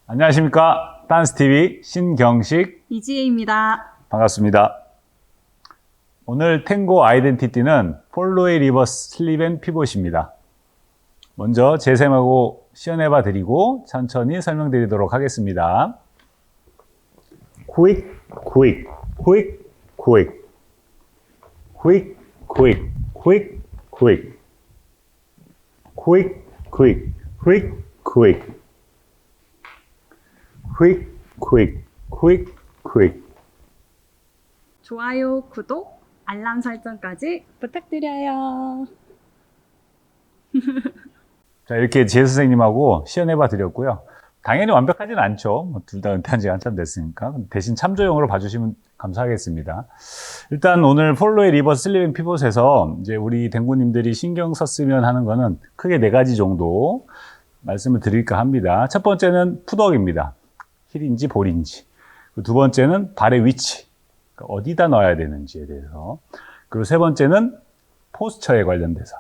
안녕하십니까. 딴스TV 신경식 이지혜입니다. 반갑습니다. 오늘 탱고 아이덴티티는 폴로의 리버스 슬립 앤 피봇입니다. 먼저 재샘하고 시연해봐 드리고 천천히 설명드리도록 하겠습니다. quick, quick, quick, quick, quick, quick, quick, quick, quick, quick, quick, quick, quick, quick, quick, quick. 좋아요, 구독, 알람 설정까지 부탁드려요. 자, 이렇게 지혜 선생님하고 시연해봐 드렸고요. 당연히 완벽하진 않죠. 둘 다 은퇴한 지가 한참 됐으니까. 대신 참조용으로 봐주시면 감사하겠습니다. 일단 오늘 폴로의 리버스 슬립 앤 피봇에서 이제 우리 댕구님들이 신경 썼으면 하는 거는 크게 4가지 정도 말씀을 드릴까 합니다. 첫 번째는 푸덕입니다. 힐인지 볼인지. 두 번째는 발의 위치. 그러니까 어디다 넣어야 되는지에 대해서. 그리고 세 번째는 포스처에 관련돼서.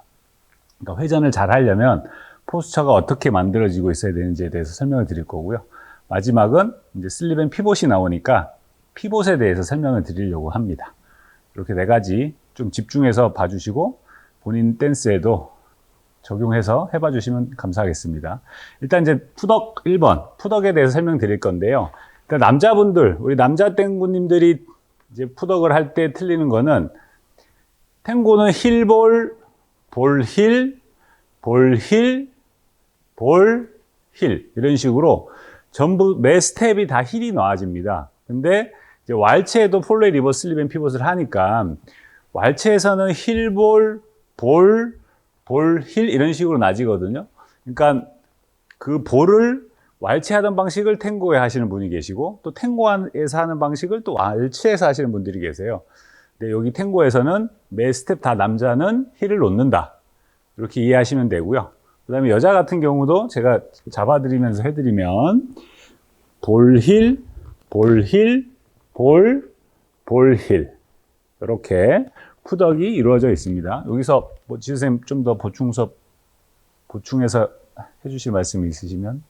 그러니까 회전을 잘 하려면 포스처가 어떻게 만들어지고 있어야 되는지에 대해서 설명을 드릴 거고요. 마지막은 이제 슬립 앤 피봇이 나오니까 피봇에 대해서 설명을 드리려고 합니다. 이렇게 4가지 좀 집중해서 봐주시고 본인 댄스에도 적용해서 해봐 주시면 감사하겠습니다. 일단 이제 푸덕 1번, 푸덕에 대해서 설명드릴 건데요. 일단 남자분들, 우리 남자 탱고님들이 이제 푸덕을 할 때 틀리는 거는 탱고는 힐볼, 볼힐, 볼힐, 볼힐 이런 식으로 전부 매 스텝이 다 힐이 나와집니다. 근데 이제 왈츠에도 폴로의 리버스 슬립 앤 피봇을 하니까 왈츠에서는 힐볼, 볼, 힐 이런 식으로 나지거든요. 그러니까 그 볼을 왈츠 하던 방식을 탱고에 하시는 분이 계시고 또 탱고에서 하는 방식을 또 왈츠에서 하시는 분들이 계세요. 근데 여기 탱고에서는 매 스텝 다 남자는 힐을 놓는다. 이렇게 이해하시면 되고요. 그 다음에 여자 같은 경우도 제가 잡아드리면서 해드리면 볼힐, 볼힐, 볼힐 이렇게 푸덕이 이루어져 있습니다. 여기서 뭐 지수쌤 좀 더 보충해서 해주실 말씀이 있으시면?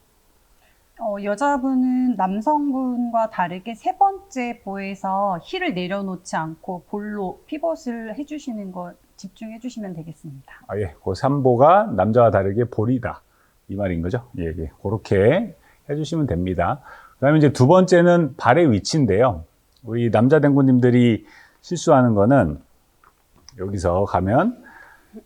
여자분은 남성분과 다르게 세 번째 보에서 힐을 내려놓지 않고 볼로 피벗을 해주시는 거 집중해 주시면 되겠습니다. 예. 그 3보가 남자와 다르게 볼이다. 이 말인 거죠? 예, 예. 그렇게 해주시면 됩니다. 그 다음에 이제 두 번째는 발의 위치인데요. 우리 남자 댕구님들이 실수하는 거는 여기서 가면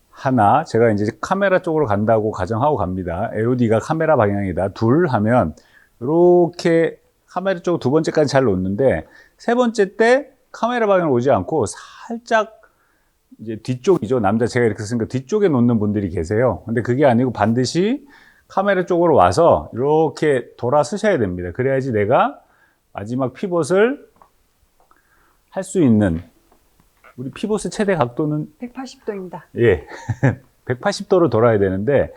하나, 제가 이제 카메라 쪽으로 간다고 가정하고 갑니다. LOD가 카메라 방향이다. 둘 하면 이렇게 카메라 쪽 두 번째까지 잘 놓는데 세 번째 때 카메라 방향으로 오지 않고 살짝 이제 뒤쪽이죠. 남자 제가 이렇게 쓰니까 뒤쪽에 놓는 분들이 계세요. 근데 그게 아니고 반드시 카메라 쪽으로 와서 이렇게 돌아 서셔야 됩니다. 그래야지 내가 마지막 피봇을 할 수 있는 우리 피봇의 최대 각도는 180도입니다. 예. 180도로 돌아야 되는데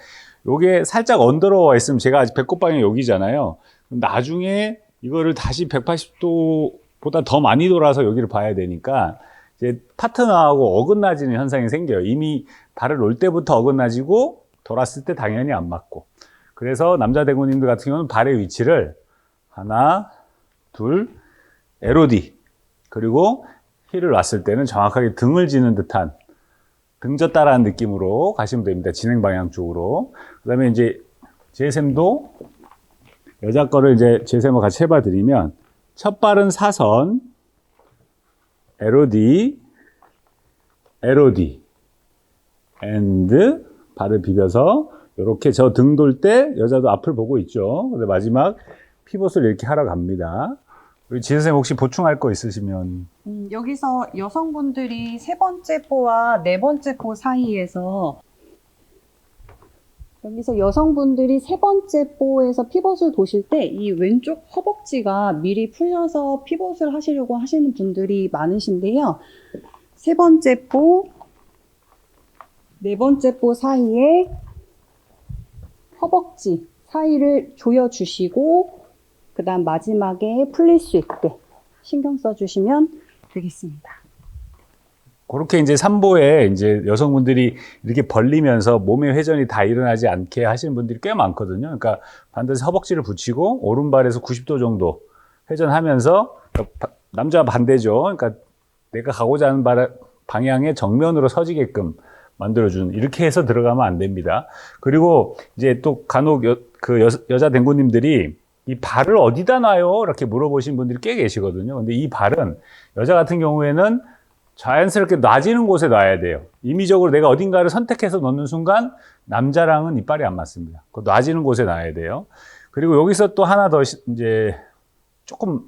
요게 살짝 언더러워 있으면 제가 아직 배꼽 방향이 여기잖아요. 그럼 나중에 이거를 다시 180도보다 더 많이 돌아서 여기를 봐야 되니까 이제 파트너하고 어긋나지는 현상이 생겨요. 이미 발을 놓을 때부터 어긋나지고 돌았을 때 당연히 안 맞고. 그래서 남자 대구님들 같은 경우는 발의 위치를 하나, 둘, LOD 그리고 힐을 놨을 때는 정확하게 등을 지는 듯한 등졌다라는 느낌으로 가시면 됩니다. 진행 방향 쪽으로. 그 다음에 이제 제샘도 여자 거를 이제 제샘과 같이 해봐 드리면 첫 발은 사선, LOD, LOD, and 발을 비벼서 이렇게 저 등 돌 때 여자도 앞을 보고 있죠. 근데 마지막 피봇을 이렇게 하러 갑니다. 우리 지혜선생님 혹시 보충할 거 있으시면? 여기서 여성분들이 세 번째 보와 네 번째 보 사이에서 여기서 여성분들이 세 번째 보에서 피벗을 도실 때 이 왼쪽 허벅지가 미리 풀려서 피벗을 하시려고 하시는 분들이 많으신데요. 세 번째 보, 네 번째 보 사이에 허벅지 사이를 조여주시고 그 다음 마지막에 풀릴 수 있게 신경 써주시면 되겠습니다. 그렇게 이제 삼보에 이제 여성분들이 이렇게 벌리면서 몸의 회전이 다 일어나지 않게 하시는 분들이 꽤 많거든요. 그러니까 반드시 허벅지를 붙이고 오른발에서 90도 정도 회전하면서, 남자와 반대죠. 그러니까 내가 가고자 하는 방향의 정면으로 서지게끔 만들어주는, 이렇게 해서 들어가면 안 됩니다. 그리고 이제 또 간혹 여자 댕구님들이 이 발을 어디다 놔요? 이렇게 물어보신 분들이 꽤 계시거든요. 근데 이 발은 여자 같은 경우에는 자연스럽게 놔지는 곳에 놔야 돼요. 임의적으로 내가 어딘가를 선택해서 놓는 순간 남자랑은 이빨이 안 맞습니다. 그 놔지는 곳에 놔야 돼요. 그리고 여기서 또 하나 더 이제 조금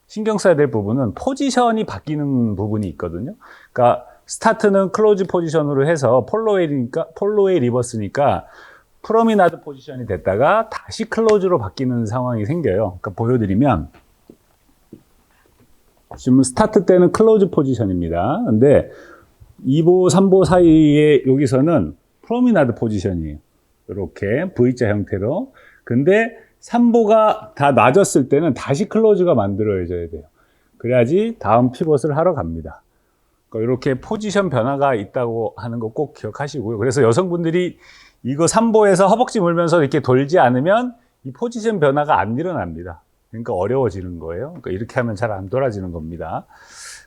신경 써야 될 부분은 포지션이 바뀌는 부분이 있거든요. 그러니까 스타트는 클로즈 포지션으로 해서 폴로웨이 리버스니까 프로미나드 포지션이 됐다가 다시 클로즈로 바뀌는 상황이 생겨요. 그러니까 보여드리면, 지금 스타트 때는 클로즈 포지션입니다. 근데 2보, 3보 사이에 여기서는 프로미나드 포지션이에요. 이렇게 V자 형태로. 근데 3보가 다 낮았을 때는 다시 클로즈가 만들어져야 돼요. 그래야지 다음 피벗을 하러 갑니다. 그러니까 이렇게 포지션 변화가 있다고 하는 거 꼭 기억하시고요. 그래서 여성분들이 이거 3보에서 허벅지 물면서 이렇게 돌지 않으면 이 포지션 변화가 안 일어납니다. 그러니까 어려워지는 거예요. 그러니까 이렇게 하면 잘 안 돌아지는 겁니다.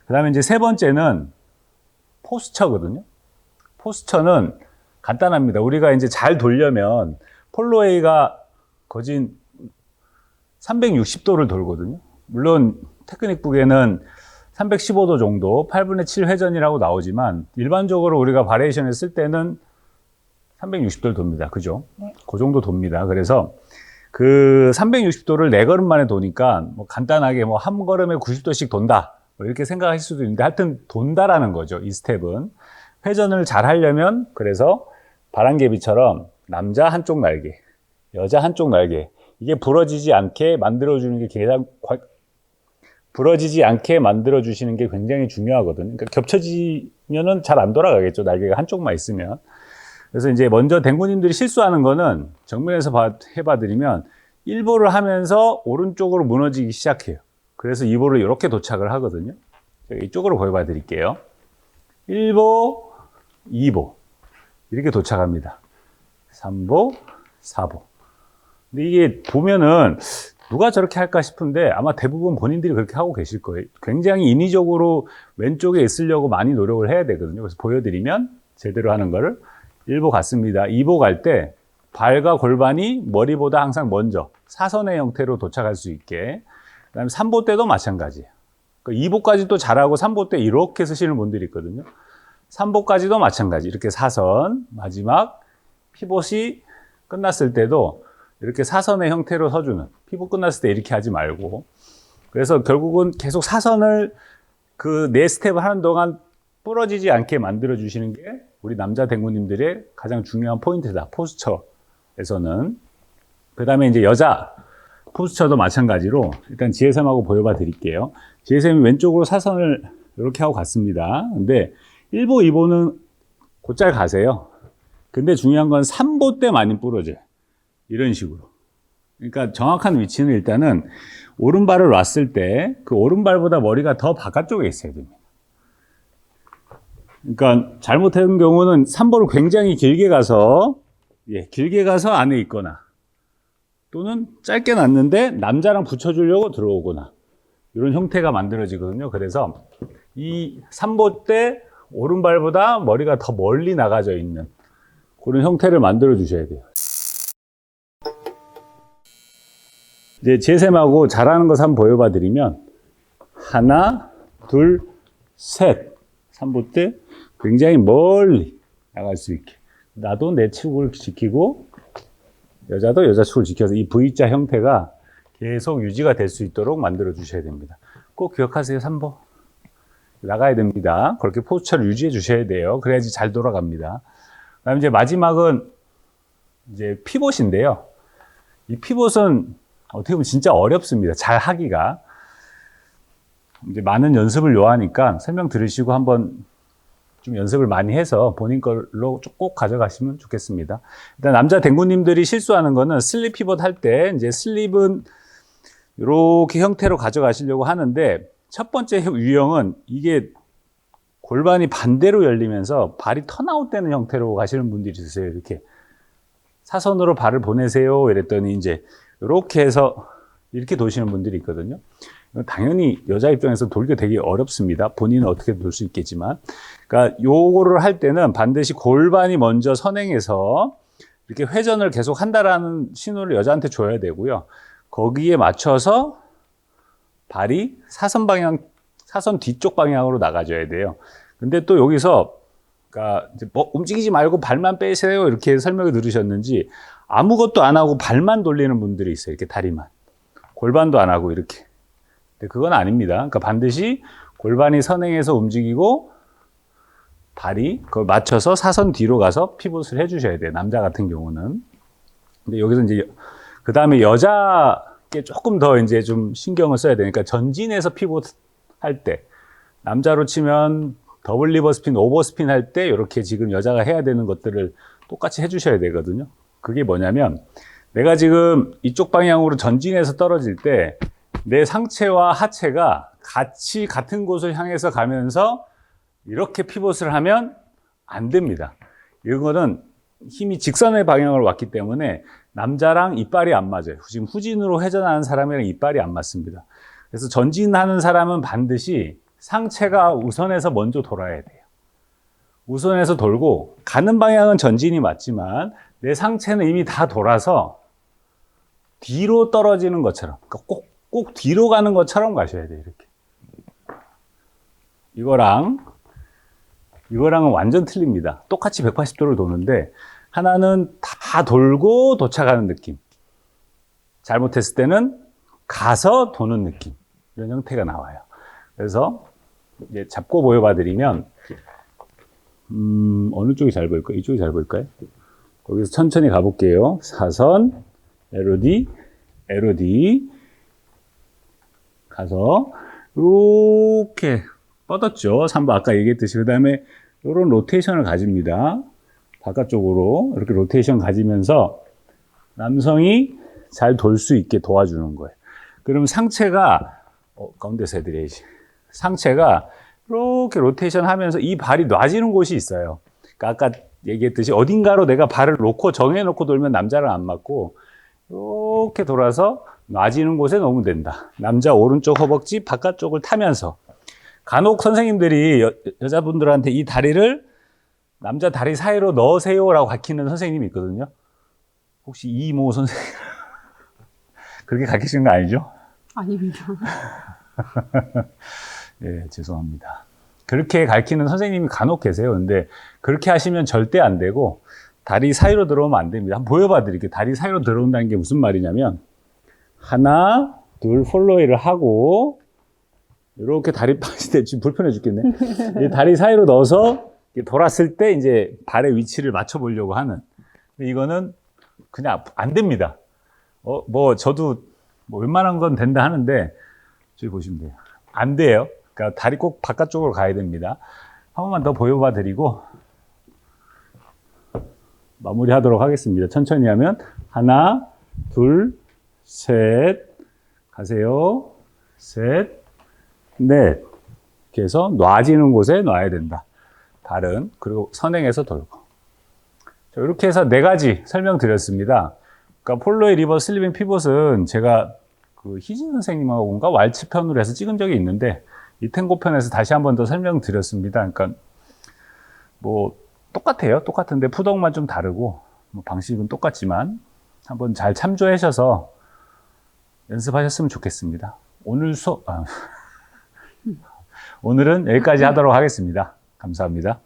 그 다음에 이제 세 번째는 포스처거든요. 포스처는 간단합니다. 우리가 이제 잘 돌려면 폴로웨이가 거진 360도를 돌거든요. 물론 테크닉북에는 315도 정도, 8분의 7 회전이라고 나오지만 일반적으로 우리가 바리에이션을 쓸 때는 360도를 돕니다. 그죠? 네. 그 정도 돕니다. 그래서 그 360도를 4걸음 만에 도니까 뭐 간단하게 뭐 한 걸음에 90도씩 돈다, 뭐 이렇게 생각하실 수도 있는데, 하여튼 돈다라는 거죠. 이 스텝은 회전을 잘 하려면, 그래서 바람개비처럼 남자 한쪽 날개, 여자 한쪽 날개, 이게 부러지지 않게 만들어주는 게 부러지지 않게 만들어주시는 게 굉장히 중요하거든요. 그러니까 겹쳐지면은 잘 안 돌아가겠죠. 날개가 한쪽만 있으면. 그래서 이제 먼저 댕구님들이 실수하는 거는, 정면에서 해봐드리면 1보를 하면서 오른쪽으로 무너지기 시작해요. 그래서 2보를 이렇게 도착을 하거든요. 이쪽으로 보여봐 드릴게요. 1보, 2보. 이렇게 도착합니다. 3보, 4보. 근데 이게 보면은 누가 저렇게 할까 싶은데 아마 대부분 본인들이 그렇게 하고 계실 거예요. 굉장히 인위적으로 왼쪽에 있으려고 많이 노력을 해야 되거든요. 그래서 보여드리면 제대로 하는 거를, 1보 갔습니다. 2보 갈 때 발과 골반이 머리보다 항상 먼저 사선의 형태로 도착할 수 있게. 그 다음에 3보 때도 마찬가지예요. 2보까지 또 잘하고 3보 때 이렇게 쓰시는 분들이 있거든요. 3보까지도 마찬가지. 이렇게 사선, 마지막 피봇이 끝났을 때도 이렇게 사선의 형태로 서주는, 피봇 끝났을 때 이렇게 하지 말고. 그래서 결국은 계속 사선을 그 4스텝을 하는 동안 부러지지 않게 만들어 주시는 게 우리 남자 댕구님들의 가장 중요한 포인트다. 포스처에서는. 그 다음에 이제 여자 포스처도 마찬가지로 일단 GSM하고 보여봐 드릴게요. GSM이 왼쪽으로 사선을 이렇게 하고 갔습니다. 근데 1보, 2보는 곧잘 가세요. 근데 중요한 건 3보 때 많이 부러져요. 이런 식으로. 그러니까 정확한 위치는 일단은 오른발을 놨을 때 그 오른발보다 머리가 더 바깥쪽에 있어야 됩니다. 그러니까 잘못한 경우는 3보를 굉장히 길게 가서, 길게 가서 안에 있거나, 또는 짧게 놨는데 남자랑 붙여주려고 들어오거나, 이런 형태가 만들어지거든요. 그래서 이 3보 때 오른발보다 머리가 더 멀리 나가져 있는 그런 형태를 만들어 주셔야 돼요. 이제 GSM하고 잘하는 것 한번 보여봐 드리면, 하나, 둘, 셋. 3보 때 굉장히 멀리 나갈 수 있게. 나도 내 축을 지키고 여자도 여자 축을 지켜서 이 V자 형태가 계속 유지가 될 수 있도록 만들어 주셔야 됩니다. 꼭 기억하세요. 3보 나가야 됩니다. 그렇게 포스처를 유지해 주셔야 돼요. 그래야지 잘 돌아갑니다. 그다음에 이제 마지막은 이제 피봇인데요. 이 피봇은 어떻게 보면 진짜 어렵습니다. 잘 하기가. 이제 많은 연습을 요하니까 설명 들으시고 한번 좀 연습을 많이 해서 본인 걸로 꼭 가져가시면 좋겠습니다. 일단 남자 댕구님들이 실수하는 거는 슬립 피벗 할 때 이제 슬립은 이렇게 형태로 가져가시려고 하는데, 첫 번째 유형은 이게 골반이 반대로 열리면서 발이 턴아웃되는 형태로 가시는 분들이 있으세요. 이렇게 사선으로 발을 보내세요. 이랬더니 이제 이렇게 해서 이렇게 도시는 분들이 있거든요. 당연히 여자 입장에서 돌기가 되게 어렵습니다. 본인은 어떻게 돌 수 있겠지만. 그러니까 요거를 할 때는 반드시 골반이 먼저 선행해서 이렇게 회전을 계속 한다라는 신호를 여자한테 줘야 되고요. 거기에 맞춰서 발이 사선 뒤쪽 방향으로 나가줘야 돼요. 근데 또 여기서, 그러니까 이제 뭐 움직이지 말고 발만 빼세요. 이렇게 설명을 들으셨는지 아무것도 안 하고 발만 돌리는 분들이 있어요. 이렇게 다리만. 골반도 안 하고 이렇게. 근데 그건 아닙니다. 그러니까 반드시 골반이 선행해서 움직이고 발이 그걸 맞춰서 사선 뒤로 가서 피봇을 해주셔야 돼요. 남자 같은 경우는. 근데 여기서 이제 그 다음에 여자께 조금 더 이제 좀 신경을 써야 되니까 전진해서 피봇 할 때 남자로 치면 더블 리버 스핀, 오버 스핀 할 때 이렇게 지금 여자가 해야 되는 것들을 똑같이 해주셔야 되거든요. 그게 뭐냐면 내가 지금 이쪽 방향으로 전진해서 떨어질 때 내 상체와 하체가 같이 같은 곳을 향해서 가면서 이렇게 피봇을 하면 안 됩니다. 이거는 힘이 직선의 방향으로 왔기 때문에 남자랑 이빨이 안 맞아요. 지금 후진으로 회전하는 사람이랑 이빨이 안 맞습니다. 그래서 전진하는 사람은 반드시 상체가 우선해서 먼저 돌아야 돼요. 우선해서 돌고 가는 방향은 전진이 맞지만 내 상체는 이미 다 돌아서 뒤로 떨어지는 것처럼, 그러니까 꼭 뒤로 가는 것처럼 가셔야 돼요. 이렇게. 이거랑은 완전 틀립니다. 똑같이 180도를 도는데 하나는 다 돌고 도착하는 느낌. 잘못했을 때는 가서 도는 느낌. 이런 형태가 나와요. 그래서 이제 잡고 보여봐 드리면 어느 쪽이 잘 보일까요? 이쪽이 잘 보일까요? 거기서 천천히 가볼게요. 사선, LOD, LOD 가서 이렇게 뻗었죠. 3번 아까 얘기했듯이. 그 다음에 이런 로테이션을 가집니다. 바깥쪽으로 이렇게 로테이션 가지면서 남성이 잘 돌 수 있게 도와주는 거예요. 그럼 상체가 가운데서 해드려야지. 상체가 이렇게 로테이션 하면서 이 발이 놔지는 곳이 있어요. 그러니까 아까 얘기했듯이 어딘가로 내가 발을 놓고 정해놓고 돌면 남자랑 안 맞고 이렇게 돌아서 놔지는 곳에 놓으면 된다. 남자 오른쪽 허벅지 바깥쪽을 타면서. 간혹 선생님들이 여자분들한테 이 다리를 남자 다리 사이로 넣으세요라고 가르치는 선생님이 있거든요. 혹시 이모 선생님 그렇게 가르치시는 거 아니죠? 아닙니다. 예, 죄송합니다. 그렇게 가르치는 선생님이 간혹 계세요. 근데 그렇게 하시면 절대 안 되고 다리 사이로 들어오면 안 됩니다. 한번 보여봐 드릴게요. 다리 사이로 들어온다는 게 무슨 말이냐면 하나, 둘 폴로이를 하고 이렇게 다리 빠질 때 지금 불편해 죽겠네. 이 다리 사이로 넣어서 돌았을 때 이제 발의 위치를 맞춰 보려고 하는. 이거는 그냥 안 됩니다. 저도 웬만한 건 된다 하는데 저기 보시면 돼요. 안 돼요. 그러니까 다리 꼭 바깥쪽으로 가야 됩니다. 한 번만 더 보여봐 드리고 마무리 하도록 하겠습니다. 천천히 하면 하나, 둘, 셋, 가세요. 셋, 넷. 이렇게 해서 놔지는 곳에 놔야 된다. 발은. 그리고 선행해서 돌고. 자, 이렇게 해서 4가지 설명드렸습니다. 그러니까 폴로의 리버 슬리빙 피봇은 제가 그 희진 선생님하고인가 왈츠 편으로 해서 찍은 적이 있는데 이 탱고 편에서 다시 한 번 더 설명드렸습니다. 그러니까 뭐 똑같아요. 똑같은데 푸덕만 좀 다르고 방식은 똑같지만 한번 잘 참조하셔서 연습하셨으면 좋겠습니다. 오늘은 여기까지 하도록 하겠습니다. 감사합니다.